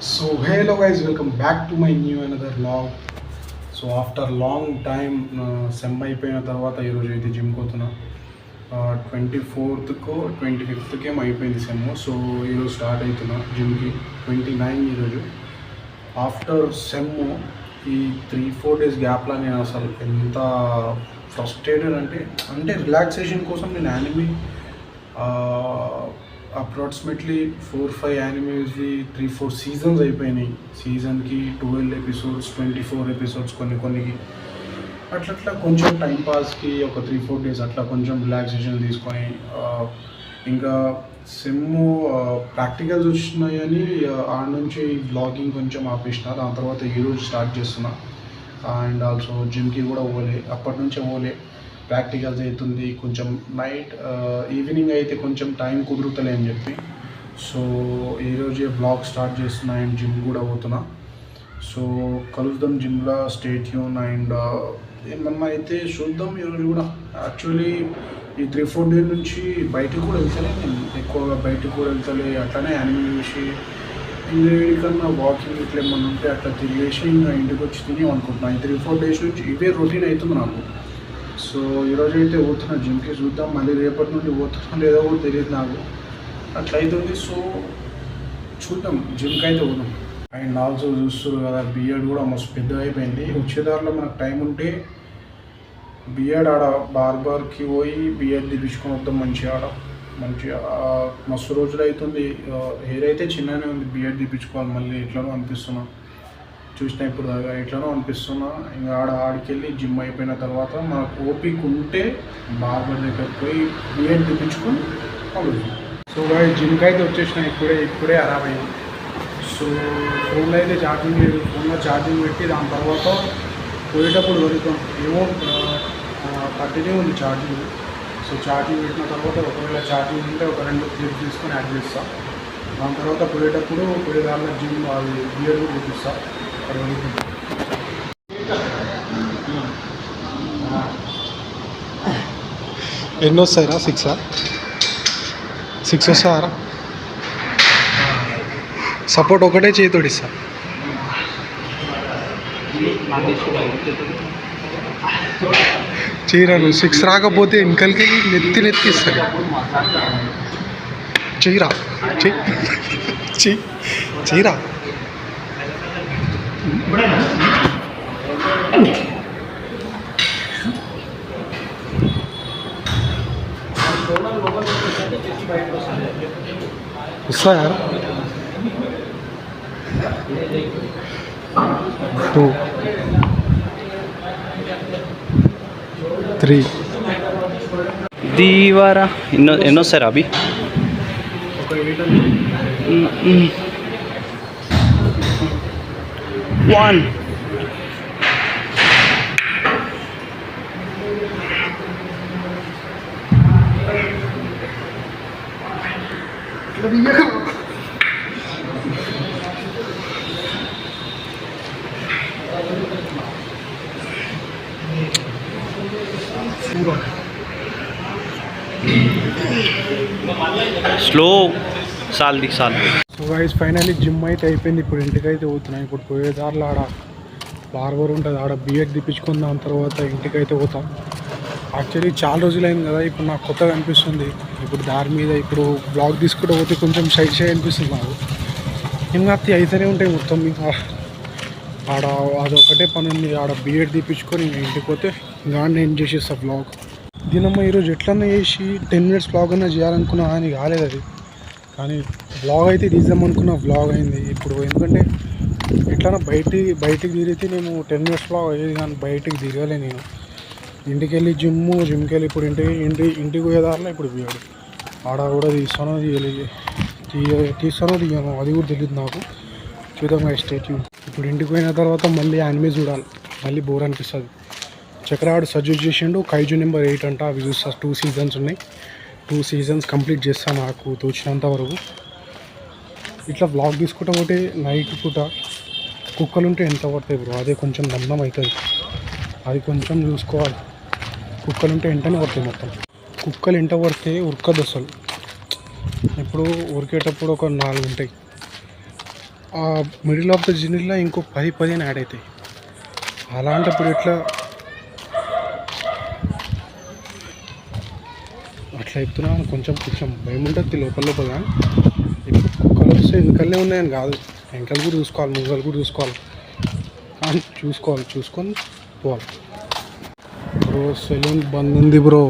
So hello guys, welcome back to my new another vlog. So after long time sem అయిపోయిన తర్వాత ఈరోజు అయితే జిమ్కి పోతున్నా. 24th 25th ఏమో అయిపోయింది సెమ్. సో ఈరోజు స్టార్ట్ అవుతున్నా జిమ్కి. 29 ఈరోజు. ఆఫ్టర్ సెమ్ ఈ 3-4 డేస్ గ్యాప్లో నేను అసలు ఎంత ఫ్రస్ట్రేటెడ్ అంటే రిలాక్సేషన్ కోసం నేను యానిమే అప్రాక్సిమేట్లీ 4-5 యానిమేస్వి 3-4 సీజన్స్ అయిపోయినాయి. సీజన్కి 12 ఎపిసోడ్స్ 24 ఎపిసోడ్స్ కొన్నికి అట్లా కొంచెం టైంపాస్కి ఒక 3-4 డేస్ అట్లా కొంచెం రిలాక్సేషన్ తీసుకొని ఇంకా సెమ్ ప్రాక్టికల్స్ వచ్చినాయని ఆడ నుంచి బ్లాగింగ్ కొంచెం ఆపేసిన. దాని తర్వాత ఈరోజు స్టార్ట్ చేస్తున్నా. అండ్ ఆల్సో జిమ్కి కూడా పోలే, అప్పటి నుంచే పోలే. ప్రాక్టికల్స్ అవుతుంది కొంచెం నైట్ ఈవినింగ్ అయితే కొంచెం టైం కుదురుతలే అని చెప్పి సో ఈరోజే బ్లాగ్ స్టార్ట్ చేస్తున్నా అండ్ జిమ్ కూడా పోతున్నా. సో కలుద్దాం జిమ్లో, స్టే ట్యూన్. అండ్ ఏమన్నా అయితే చూద్దాం ఈరోజు కూడా. యాక్చువల్లీ ఈ 3-4 డేస్ నుంచి బయటకు కూడా వెళ్తలే, నేను ఎక్కువగా బయటకు కూడా వెళ్తలే. అట్లనే యానిమే చూసి ఇంకన్నా వాకింగ్ ఇట్లా ఏమన్నా ఉంటే అట్లా తిరిగేసి ఇంకా ఇంటికి వచ్చి తిని అనుకుంటున్నాను. ఈ 3-4 డేస్ నుంచి ఇవే రొటీన్ అవుతుంది నాకు. సో ఈరోజు అయితే పోతున్నా జిమ్కి, చూద్దాం మళ్ళీ రేపటి నుండి పోతున్నా లేదో కూడా తెలియదు నాకు. అట్లా అవుతుంది. సో చూద్దాం, జిమ్కి అయితే పోదాం. అండ్ ఆల్సో చూస్తారు కదా, బిఎడ్ కూడా మస్తు పెద్దగా అయిపోయింది. వచ్చేదారిలో మనకు టైం ఉంటే బిఎడ్ ఆడ బార్బర్కి పోయి బిఎడ్ తీపించుకొని వద్దాం. మంచిగా మస్తు రోజులు అవుతుంది. హెయిర్ అయితే చిన్నగానే ఉంది, బిఎడ్ తీపించుకోవాలి మళ్ళీ. ఎట్లనో అనిపిస్తున్నా, చూసిన ఇప్పుడు దాకా ఎట్లనో అనిపిస్తున్నా. ఇంకా ఆడికెళ్ళి జిమ్ అయిపోయిన తర్వాత మనకు ఓపిక ఉంటే బార్బర్ దగ్గరికి పోయి బిఎడ్ తీపించుకొని పండుతుంది. సో జిమ్కి అయితే వచ్చేసిన ఇప్పుడే అయింది. సో ఫోన్లో అయితే ఛార్జింగ్ లేదు, ఫోన్లో ఛార్జింగ్ పెట్టి దాని తర్వాత పోయేటప్పుడు దొరుకుతాం. ఏమో 30 ఉంది ఛార్జింగ్. సో ఛార్జింగ్ పెట్టిన తర్వాత ఒకవేళ ఛార్జింగ్ ఉంటే ఒక 2 క్లిప్స్ తీసుకొని యాడ్ చేస్తాం. దాని తర్వాత పోయేదారిలో జిమ్ అది బియర్ కూడా చూపిస్తాం. అక్కడ దొరుకుతుంది. ఎన్ని వస్తాయిరా? 6 వస్తారా? సపోర్ట్ ఒకటే చేతితోటి ఇస్తా. చీరా నువ్వు 6 రాకపోతే వెనకలికి నెత్తి ఇస్తాను. చీరా చీరా వస్తాయా? 2, 3 దీవారా ఎన్నో సార్ అభి 1 స్లో సాల్. సో గైస్ ఫైనల్లీ జిమ్ అయితే అయిపోయింది. ఇప్పుడు ఇంటికైతే పోతున్నాను. ఇప్పుడు పోయేదారిలో ఆడ బార్బర్ ఉంటుంది, ఆడ బిఎడ్ తీపించుకున్న దాని తర్వాత ఇంటికైతే పోతాం. యాక్చువల్లీ చాలా రోజులైంది కదా, ఇప్పుడు నాకు కొత్తగా అనిపిస్తుంది. ఇప్పుడు దారి మీద ఇప్పుడు బ్లాగ్ తీసుకుంటూ పోతే కొంచెం షై అనిపిస్తుంది నాకు. ఇంకా అయితేనే ఉంటాయి మొత్తం. ఇంకా ఆడ అదొకటే పని ఉంది, ఆడ బిఎడ్ తీపించుకొని ఇంటికి పోతే ఇంకా నేను చేసేస్తా బ్లాగ్. దీనమ్మ ఈరోజు ఎట్లన్నా చేసి 10 minutes బ్లాగ్ అన్నా చేయాలనుకున్నా అని కాలేదు అది. కానీ బ్లాగ్ అయితే తీద్దామనుకున్న బ్లాగ్ అయింది. ఇప్పుడు ఎందుకంటే ఎట్లన్నా బయటికి తిరిగితే నేను 10 minutes బ్లాగ్ అయ్యేది, కానీ బయటికి తిరగలే నేను. ఇంటికి వెళ్ళి జిమ్కి వెళ్ళి ఇప్పుడు ఇంటికి పోయేదారిలో ఇప్పుడు బియ్యాడు ఆడ కూడా తీస్తానో తీయను అది కూడా తెలియదు నాకు. చూద్దాం స్టేట్. ఇప్పుడు ఇంటికి పోయిన తర్వాత మళ్ళీ యానిమే చూడాలి, మళ్ళీ బోర్ అనిపిస్తుంది. చక్రవాడు సజెస్ట్ చేసిండు కైజు నెంబర్ 8 అంట, అవి చూస్తా. 2 seasons ఉన్నాయి, 2 seasons కంప్లీట్ చేస్తాను నాకు తోచినంత వరకు. ఇట్లా వ్లాగ్ తీసుకుంటా పోతే నైట్ పూట కుక్కలు ఉంటే ఎంత పడతాయి బ్రో, అదే కొంచెం దండం అవుతుంది. అది కొంచెం చూసుకోవాలి. కుక్కలు ఉంటే వెంటనే పడతాయి మొత్తం. కుక్కలు ఎంట పడితే ఉరకదు అసలు. ఇప్పుడు ఉరికేటప్పుడు ఒక 4 ఉంటాయి, ఆ మిడిల్ ఆఫ్ ద జర్నీలో ఇంకో 10-15 యాడ్ అవుతాయి. అలాంటప్పుడు ఎట్లా అట్లా చెప్తున్నా కొంచెం భయం ఉంటుంది లోపల. ఇప్పుడు కుక్కలు వస్తే వెనకలే ఉన్నాయని కాదు, వెనకలు కూడా చూసుకోవాలి, ముంగలు కూడా చూసుకోవాలి. కానీ చూసుకొని పోవాలి. బ్రో సెలూన్ బంద్ ఉంది బ్రో.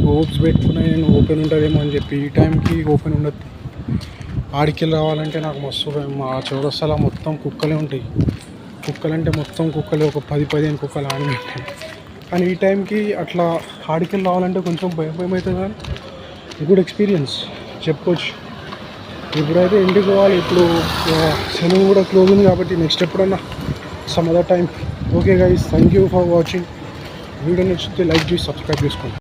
హోప్స్ పెట్టుకున్నా నేను ఓపెన్ ఉంటుందేమో అని చెప్పి, ఈ టైంకి ఓపెన్ ఉండదు. ఆడికెళ్ళి రావాలంటే నాకు మస్తు మా చౌరస్తాలో మొత్తం కుక్కలే ఉంటాయి. కుక్కలంటే మొత్తం కుక్కలే, ఒక 10-15 కుక్కలు ఆడి ఉంటాయి. కానీ ఈ టైంకి అట్లా ఆడికెళ్ళి రావాలంటే కొంచెం భయం అవుతుంది. కానీ గుడ్ ఎక్స్పీరియన్స్ చెప్పుకోవచ్చు. ఇప్పుడైతే ఇంటికి పోవాలి. ఇప్పుడు సెలూన్ కూడా క్లోజ్ ఉంది కాబట్టి నెక్స్ట్ ఎప్పుడన్నా some other time. Okay guys, thank you for watching. Video నచ్చితే లైక్ చేసి సబ్స్క్రైబ్ చేసుకోండి.